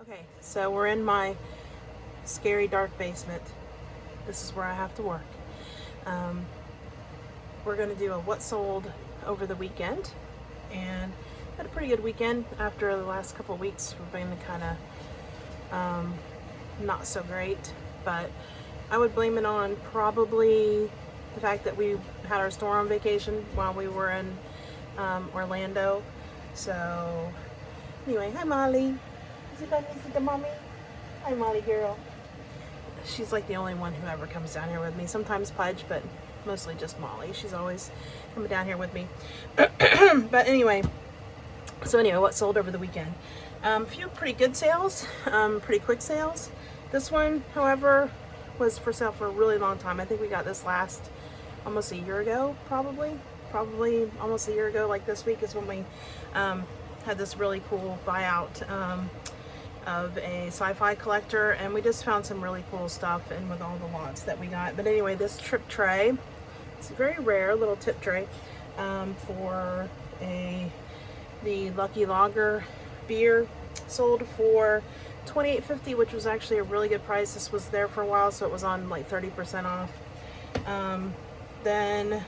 Okay, so we're in my scary dark basement. This is where I have to work. Um, we're going to do a what sold over the weekend, and had a pretty good weekend. After the last couple of weeks we've been kind of not so great, but I would blame it on probably the fact that we had our store on vacation while we were in Orlando. So anyway, hi Molly. Is it funny to see the mommy? Hi Molly girl. She's like the only one who ever comes down here with me. Sometimes Pudge, but mostly just Molly. She's always coming down here with me. But anyway, what sold over the weekend? A few pretty good sales, pretty quick sales. This one, however, was for sale for a really long time. I think we got this last almost a year ago, probably almost a year ago. Like this week is when we had this really cool buyout of a sci-fi collector, and we just found some really cool stuff in with all the lots that we got. But anyway, this trip tray, it's a very rare little tip tray for the Lucky Lager beer, sold for $28.50, which was actually a really good price. This was there for a while, so it was on like 30% off. Then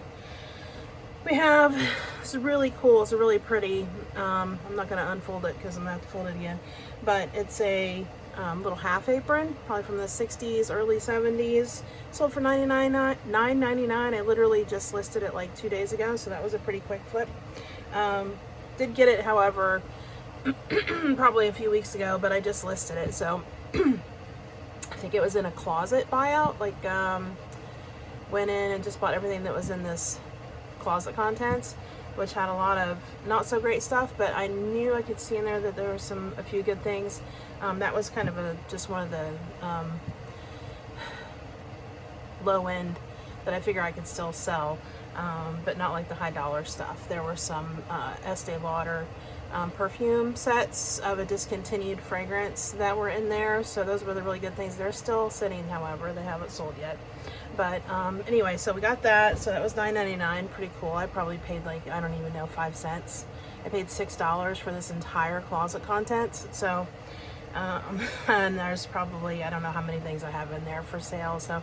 we have, it's really cool, it's a really pretty, I'm not going to unfold it because I'm going to have to fold it again, but it's a little half apron, probably from the 60s, early 70s, sold for $9.99. I literally just listed it like 2 days ago, so that was a pretty quick flip. Did get it, however, probably a few weeks ago, but I just listed it, so I think it was in a closet buyout, like went in and just bought everything that was in this closet contents, which had a lot of not so great stuff, but I knew I could see in there that there were a few good things. That was kind of just one of the low end that I figure I could still sell, but not like the high dollar stuff. There were some Estee Lauder perfume sets of a discontinued fragrance that were in there, so those were the really good things. They're still sitting, however, they haven't sold yet. But anyway, so we got that, so that was $9.99, pretty cool. I probably paid like, I don't even know, 5 cents. I paid $6 for this entire closet contents, so and there's probably, I don't know how many things I have in there for sale, so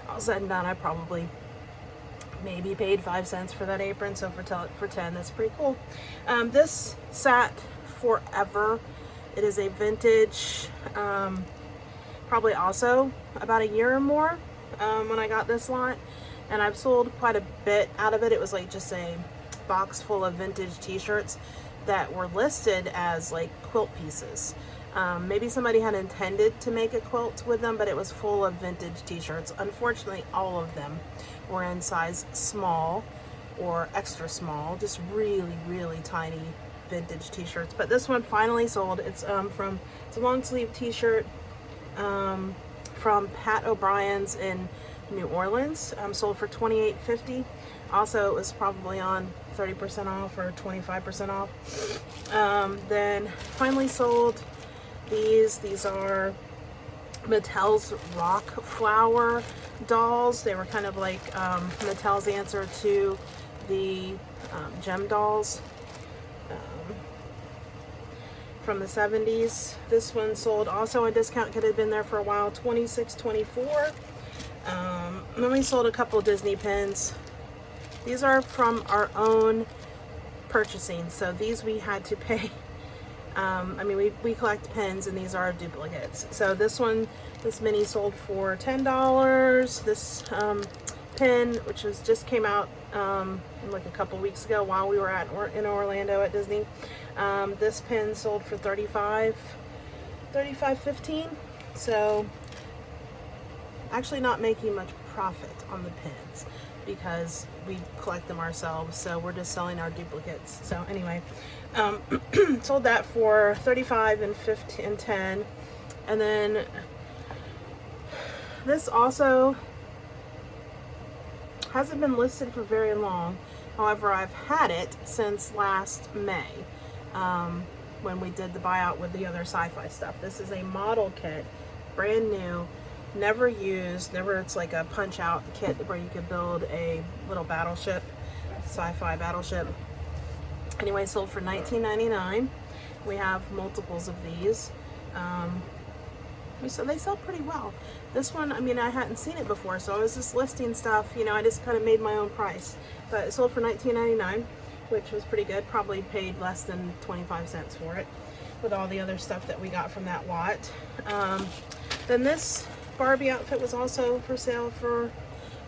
all said and done, I probably maybe paid 5 cents for that apron, so for 10, that's pretty cool. This sat forever. It is a vintage, probably also about a year or more when I got this lot, and I've sold quite a bit out of it. It was like just a box full of vintage t-shirts that were listed as like quilt pieces. Maybe somebody had intended to make a quilt with them, but it was full of vintage t-shirts. Unfortunately, all of them were in size small or extra small, just really, really tiny vintage t-shirts. But this one finally sold. It's it's a long sleeve t-shirt from Pat O'Brien's in New Orleans, sold for $28.50. Also, it was probably on 30% off or 25% off. Then finally sold these are Mattel's Rock Flower dolls. They were kind of like Mattel's answer to the gem dolls from the 70s. This one sold also on discount, could have been there for a while, $26.24. Then we sold a couple Disney pins. These are from our own purchasing, so these we had to pay. I mean, we collect pins, and these are duplicates. So this mini sold for $10. This pin, which just came out like a couple weeks ago while we were in Orlando at Disney. This pin sold for $35.15. So actually not making much profit on the pins because we collect them ourselves, so we're just selling our duplicates. So anyway, sold that for $35 and $15 and $10. And then this also hasn't been listed for very long. However, I've had it since last May, when we did the buyout with the other sci-fi stuff. This is a model kit, brand new, never used, it's like a punch out kit where you could build a little battleship, sci-fi battleship. Anyway, sold for $19.99. We have multiples of these. So they sell pretty well. This one, I mean, I hadn't seen it before, so I was just listing stuff, you know, I just kind of made my own price. But it sold for $19.99, which was pretty good. Probably paid less than 25 cents for it with all the other stuff that we got from that lot. Then this Barbie outfit was also for sale for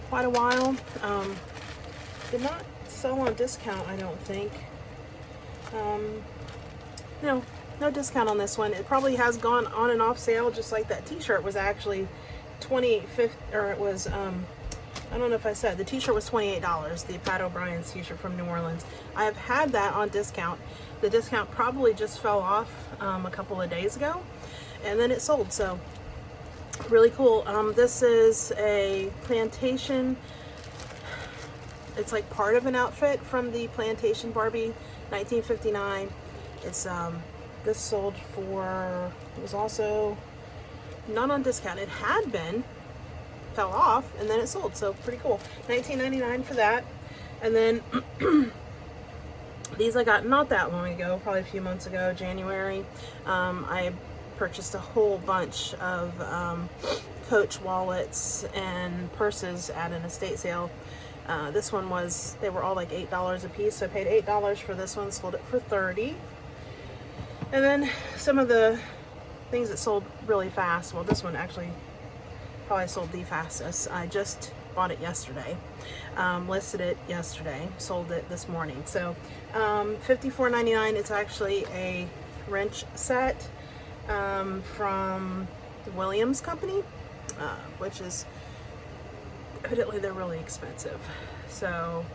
quite a while. Did not sell on discount, I don't think. No discount on this one. It probably has gone on and off sale, just like that t-shirt was actually $25, or it was, I don't know if I said, the t-shirt was $28, the Pat O'Brien's t-shirt from New Orleans. I have had that on discount. The discount probably just fell off a couple of days ago, and then it sold, so really cool. This is a plantation. It's like part of an outfit from the Plantation Barbie 1959. It's this sold for, it was also not on discount. It had been, fell off, and then it sold, so pretty cool. $19.99 for that. And then these I got not that long ago, probably a few months ago, January. I purchased a whole bunch of Coach wallets and purses at an estate sale. This one was, they were all like $8 a piece, so I paid $8 for this one, sold it for $30. And then some of the things that sold really fast, well, this one actually probably sold the fastest. I just bought it yesterday, listed it yesterday, sold it this morning. So $54.99. It's actually a wrench set from the Williams Company, which is, evidently they're really expensive. So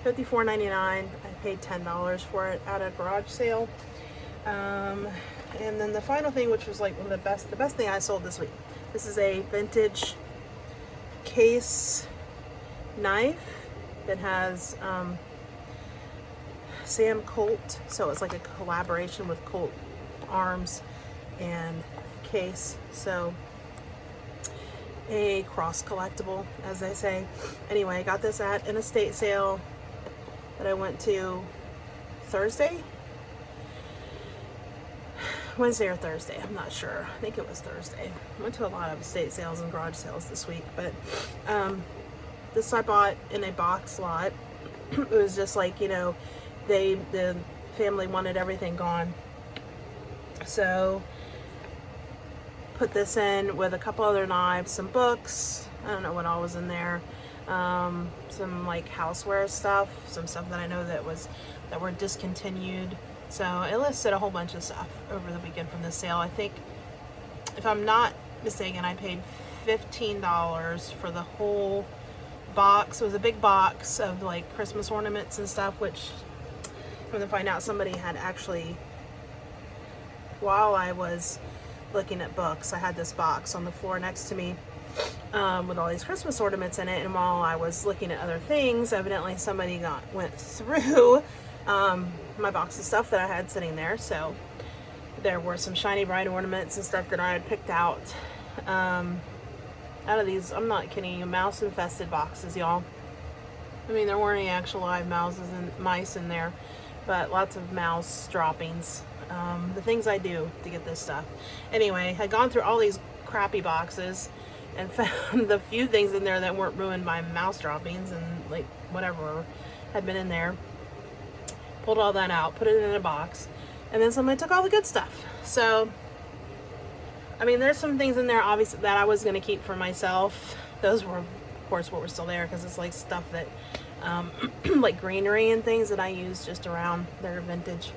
$54.99. I paid $10 for it at a garage sale. And then the final thing, which was like one of the best thing I sold this week. This is a vintage case knife that has Sam Colt, so it's like a collaboration with Colt Arms and Case, so a cross collectible, as they say. Anyway, I got this at an estate sale that I went to Wednesday or Thursday, I'm not sure. I think it was Thursday. I went to a lot of estate sales and garage sales this week, but this I bought in a box lot. It was just like, you know, the family wanted everything gone, so put this in with a couple other knives, some books, I don't know what all was in there, some like houseware stuff, some stuff that I know that were discontinued. So it listed a whole bunch of stuff over the weekend from the sale. I think, if I'm not mistaken, I paid $15 for the whole box. It was a big box of like Christmas ornaments and stuff, which, come to find out, somebody had actually, while I was looking at books, I had this box on the floor next to me with all these Christmas ornaments in it, and while I was looking at other things, evidently somebody went through my box of stuff that I had sitting there. So there were some shiny bright ornaments and stuff that I had picked out of these, I'm not kidding you, mouse infested boxes, y'all. I mean, there weren't any actual live mice in there, but lots of mouse droppings. The things I do to get this stuff. Anyway, I had gone through all these crappy boxes and found the few things in there that weren't ruined by mouse droppings and like whatever had been in there. Pulled all that out, put it in a box, and then somebody took all the good stuff. So, I mean, there's some things in there, obviously, that I was going to keep for myself. Those were, of course, what were still there, because it's like stuff that, like greenery and things that I use just around. They're vintage.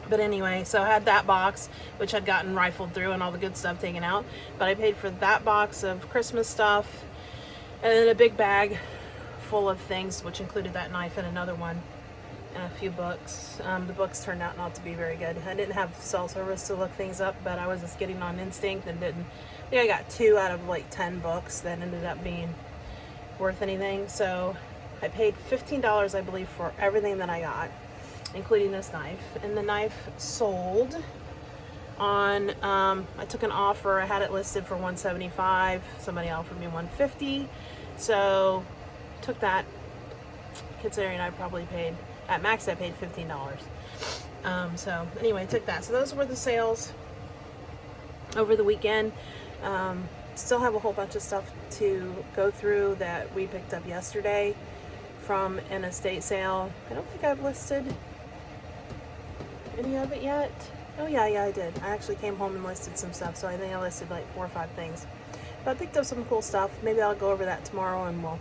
But anyway, so I had that box, which had gotten rifled through and all the good stuff taken out. But I paid for that box of Christmas stuff, and then a big bag full of things, which included that knife and another one, and a few books. The books turned out not to be very good. I didn't have cell service to look things up, but I was just getting on instinct and didn't. I think I got 2 out of like 10 books that ended up being worth anything. So I paid $15, I believe, for everything that I got, including this knife. And the knife sold on, I took an offer. I had it listed for $175. Somebody offered me $150. So took that, considering I probably paid, at max I paid $15. So anyway, took that. So those were the sales over the weekend. Still have a whole bunch of stuff to go through that we picked up yesterday from an estate sale. I don't think I've listed any of it yet. Oh yeah, I did. I actually came home and listed some stuff, so I think I listed like 4 or 5 things. But I picked up some cool stuff. Maybe I'll go over that tomorrow, and we'll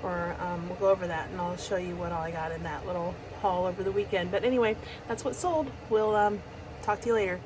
go over that, and I'll show you what all I got in that little haul over the weekend. But anyway, that's what sold. We'll talk to you later.